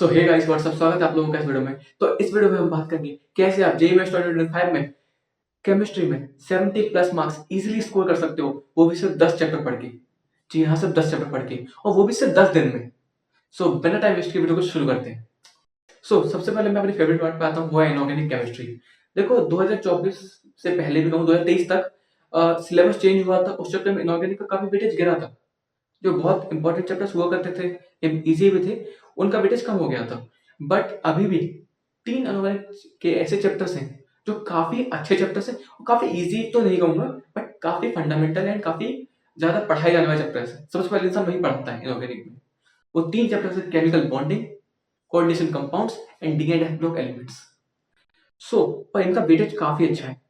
सो hey guys what's up, स्वागत है आप लोगों का इस वीडियो में। तो इस वीडियो में हम बात करेंगे कैसे आप जेईई मेंस 2025 में केमिस्ट्री में 70 प्लस मार्क्स इजीली स्कोर कर सकते हो, वो भी सिर्फ 10 चैप्टर पढ़ के। जी हाँ, सिर्फ 10 चैप्टर पढ़ के, और वो भी सिर्फ 10 दिन में। सो बिना टाइम वेस्ट के वीडियो को शुरू करते हैं। सबसे पहले मैं अपनी फेवरेट पार्ट पे आता हूँ, वो है इनऑर्गेनिक केमिस्ट्री। देखो 2024 से पहले भी कहूँ 2023 तक सिलेबस चेंज हुआ था, उस चैप्टर में इनऑर्गेनिक का काफी वेटेज गिरा था। जो बहुत इंपॉर्टेंट चैप्टर्स हुआ करते थे, इजी भी थे, उनका वेटेज कम हो गया था। बट अभी भी 3 इनऑर्गेनिक के ऐसे चैप्टर्स हैं जो काफी अच्छे चैप्टर्स हैं, और काफी इजी तो नहीं कहूंगा, बट काफी फंडामेंटल एंड काफी ज्यादा पढ़ाए जाने वाले चैप्टर्स हैं। सबसे पहले इंसान वही पढ़ता है इनऑर्गेनिक में। वो 3 चैप्टर्स हैं: chemical bonding, coordination compounds and D and F block elements. और इनका वेटेज काफी अच्छा है।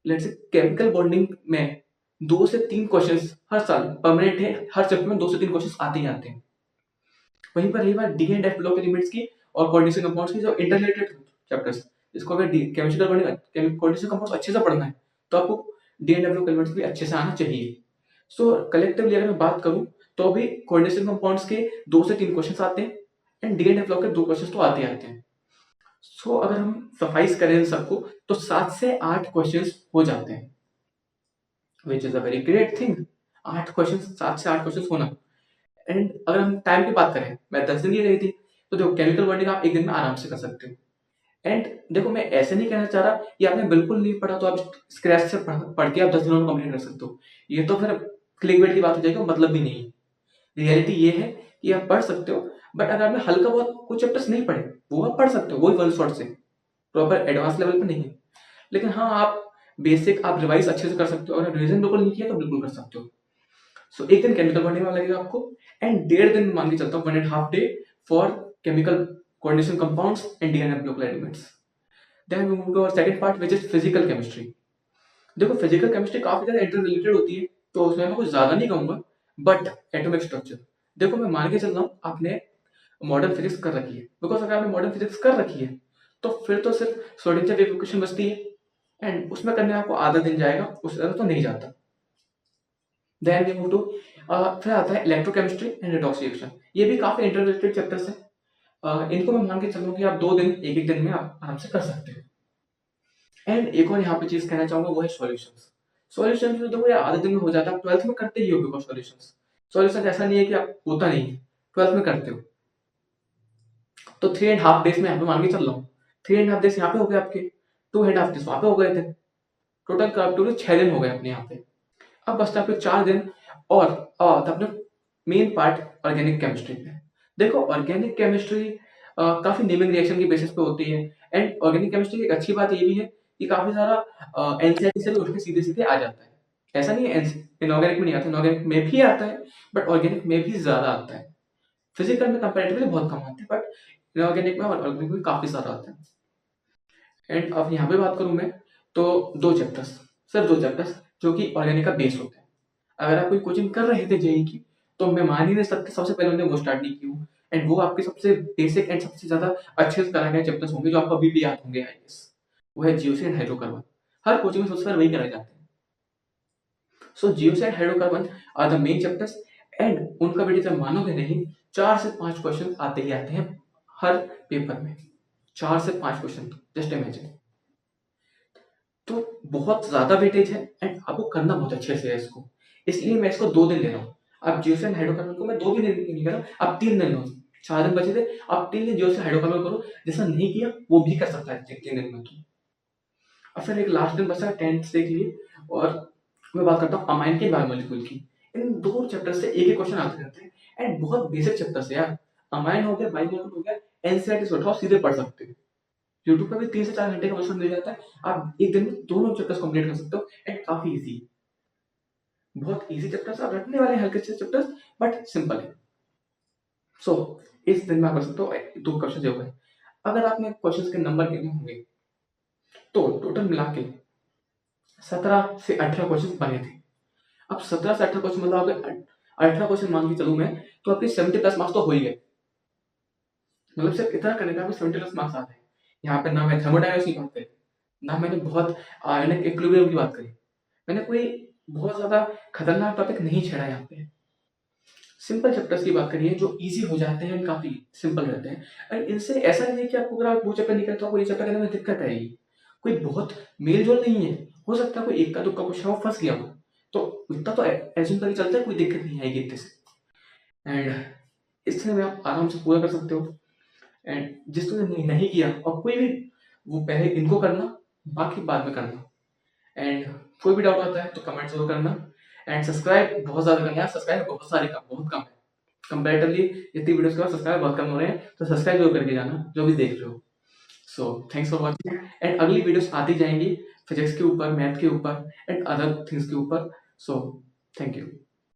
लेट्स से केमिकल बॉन्डिंग में 2 से 3 क्वेश्चंस हर साल परमानेंट है, हर चैप्टर में 2 से 3 क्वेश्चंस आते ही आते हैं। वहीं पर रही बात D and F block elements की और कोऑर्डिनेशन कंपाउंड्स की, जो इंटररिलेटेड चैप्टर्स, इसको अगर केमिस्ट्री कोऑर्डिनेशन कंपाउंड्स अच्छे से पढ़ना है तो आपको D and F block elements भी अच्छे से आना चाहिए। कलेक्टिवली अगर मैं बात करूं तो अभी कोऑर्डिनेशन कंपाउंड्स के 2 से 3 क्वेश्चंस आते हैं, and D and F block के 2 क्वेश्चंस तो आते ही आते हैं। अगर हम सफाइस करें इन सबको तो 7 से 8 क्वेश्चंस हो जाते हैं, which is a very great thing. 8 questions, 7 से 8 क्वेश्चंस होना। एंड अगर हम टाइम की बात करें, मैं 10 दिन की रही थी, तो देखो केमिकल बॉन्डिंग आप 1 दिन में आराम से कर सकते हो। एंड देखो, मैं ऐसे नहीं कहना चाह रहा कि आपने बिल्कुल नहीं पढ़ा तो आप स्क्रैच से पढ़ के आप 10 दिनों में कंप्लीट कर सकते हो। ये तो फिर क्लिकबेट की बात हो जाएगी, मतलब भी नहीं है। रियलिटी ये है कि आप पढ़ सकते हो, बट अगर आपने हल्का बहुत कुछ चैप्टर्स नहीं पढ़े, वो आप पढ़ सकते हो, वही वन शॉट से, प्रॉपर एडवांस लेवल पे नहीं है। लेकिन हाँ, आप बेसिक आप रिवाइज अच्छे से कर सकते हो। अगर रिविजन बिल्कुल नहीं किया तो बिल्कुल कर सकते हो। 1 दिन केमिकल बॉन्डिंग में लगेगा आपको, एंड 1.5 दिन मान के चलता हूँ, 1.5 day for chemical coordination compounds and DNA block elements. Then we move to our second part, which is physical chemistry. देखो फिजिकल केमिस्ट्री काफी ज्यादा इंटर रिलेटेड होती है, तो उसमें मैं कुछ ज्यादा नहीं कहूंगा, बट एटॉमिक स्ट्रक्चर, देखो मैं मान के चल रहा हूँ आपने मॉडर्न फिजिक्स कर रखी है, बिकॉज अगर आपने मॉडर्न फिजिक्स कर रखी है तो फिर तो सिर्फ श्रोडिंगर वेव इक्वेशन बचती है, एंड उसमें करने में आपको आधा दिन जाएगा, उससे ज्यादा तो नहीं जाता। देन वी मूव टू फिर आता है इलेक्ट्रोकेमिस्ट्री एंड रिडॉक्स रिएक्शन। ये भी काफी इंटर रिलेटेड चैप्टर्स है। इनको मैं मान के चलूँ कि आप 2 दिन, एक दिन में आप आराम से कर सकते हो। एंड एक और यहाँ पे चीज कहना चाहूंगा, वो है सॉल्यूशंस। सॉल्यूशन जो देखो यार आधे दिन में हो जाता है, आप 12th में करते ही हो, बिकॉज सॉल्यूशंस सॉल्यूशन ऐसा नहीं है कि आप होता नहीं है, 12th में करते हो। तो 3.5 डेज में यहाँ पे मान के चल रहा हूँ, 3.5 डेज यहाँ पे हो गए आपके, 2.5 डेज वहां पे हो गए थे, टोटल 6 दिन हो गए अपने यहाँ पे। अब बचता है आपके 4 दिन, और तो अपने मेन पार्ट ऑर्गेनिक केमिस्ट्री पे। देखो ऑर्गेनिक केमिस्ट्री काफी नेमिंग रिएक्शन की बेसिस पे होती है, एंड ऑर्गेनिक केमिस्ट्री की एक अच्छी बात ये भी है कि काफी सारा एनसीईआरटी से भी उठ के सीधे सीधे आ जाता है। ऐसा नहीं है इनऑर्गेनिक में नहीं आता, इनऑर्गेनिक में भी आता है, बट ऑर्गेनिक में भी ज्यादा आता है। फिजिकल में कंपेरेटिवली बहुत कम आता है, बट इनऑर्गेनिक में और ऑर्गेनिक में काफी ज्यादा आता है। एंड अब यहाँ पे बात करूं मैं, तो 2 चैप्टर्स, सिर्फ 2 चैप्टर्स जो कि ऑर्गेनिक का बेस होते हैं। अगर आप कोई कोचिंग कर रहे थे जेईई की, तो मैं मान ही नहीं सकता सबसे पहले उन्होंने वो स्टार्ट नहीं की हो, एंड वो आपके सबसे बेसिक एंड सबसे ज्यादा अच्छे से कराए गए चैप्टर्स होंगे, जो आपको अभी भी याद होंगे आई गेस। वो है जीओसी एंड हाइड्रोकार्बन। हर कोचिंग में सबसे पहले वही कराए जाते हैं। GOC and hydrocarbon are the main chapters, and उनका बेटे जब मानोगे नहीं, 4 से 5 क्वेश्चन आते ही आते हैं हर पेपर में। 4 से 5 क्वेश्चन, जस्ट इमेजिन। तो बहुत ज्यादा वेटेज है, एंड आपको करना बहुत अच्छे से है इसको, इसलिए मैं इसको 2 दिन ले रहा हूँ। आप जियो से हाइड्रोकार्बन को मैं 2 दिन नहीं कर रहा, आप 3 दिन लो। 4 दिन बचे थे, आप 3 दिन जियो से हाइड्रोकार्बन करो, जैसा नहीं किया वो भी कर सकता है 3 दिन में। तो अब फिर एक लास्ट दिन बचा है 10th डे के लिए, और मैं बात करता हूँ अमाइन के बायोमोलिक्यूल की। इन 2 चैप्टर से एक क्वेश्चन आते रहते हैं, एंड बहुत बेसिक चैप्टर है यार। अमाइन हो गया, बायोमोलिक्यूल हो गया, एनसीईआरटी से उठाओ सीधे पढ़ सकते हो। यूट्यूब पे भी 3 से 4 घंटे का क्वेश्चन मिल जाता है, आप एक दिन में दोनों चैप्टर्स कंप्लीट कर सकते हो, एंड काफी इजी, बहुत इजी चैप्टर्स आप रटने वाले हैं, हल्के से चैप्टर्स, बट सिंपल है। इस दिन में आप कर सकते हो 2 क्वेश्चन जो है। अगर आपने क्वेश्चंस के नंबर गिने होंगे, तो टोटल मिला के 17 से 18 क्वेश्चन बने थे। अब 17 से 18 क्वेश्चन मतलब आपके 18 क्वेश्चन मान के चलूं मैं, तो आपके 70 प्लस मार्क्स तो हो ही गए। मतलब सिर्फ इतना करने पे आपको 70 प्लस मार्क्स आ गए। यहाँ पे ना मैं थर्मोडायनामिक्स की बात करी, ना मैंने बहुत आयनिक इक्विलिब्रियम की बात करी, मैंने कोई बहुत ज्यादा खतरनाक टॉपिक नहीं छेड़ा यहाँ पे। सिंपल चैप्टर्स की बात करिए जो ईज़ी हो जाते हैं, काफ़ी सिंपल रहते हैं। और इनसे ऐसा नहीं है कि आपको, अगर आप वो चैप्टर नहीं करते तो आपको ये चैप्टर करने में दिक्कत आएगी। कोई बहुत मेल-जोल नहीं है। हो सकता है कोई इक्का-दुक्का क्वेश्चन वो फँस गया हो। तो इतना तो एज़्यूम करके चलते हैं, कोई दिक्कत नहीं आएगी इतने से। एंड इससे में आप आराम से पूरा कर सकते हो। एंड जिसने नहीं किया, और कोई भी, वो पहले इनको करना, बाकी बाद में करना। एंड कोई भी डाउट आता है तो कमेंट ज़रूर करना। एंड सब्सक्राइब बहुत ज़्यादा करना है, सब्सक्राइब बहुत कम है। कंपैरेटिवली इतनी वीडियोज़ के बाद सब्सक्राइब बहुत कम हो रहे हैं, तो सब्सक्राइब ज़रूर करके जाना, जो भी देख रहे हो। So thanks for watching. And अगली वीडियोज़ आती जाएँगी फिज़िक्स के ऊपर, मैथ के ऊपर एंड अदर थिंग्स के ऊपर। So thank you.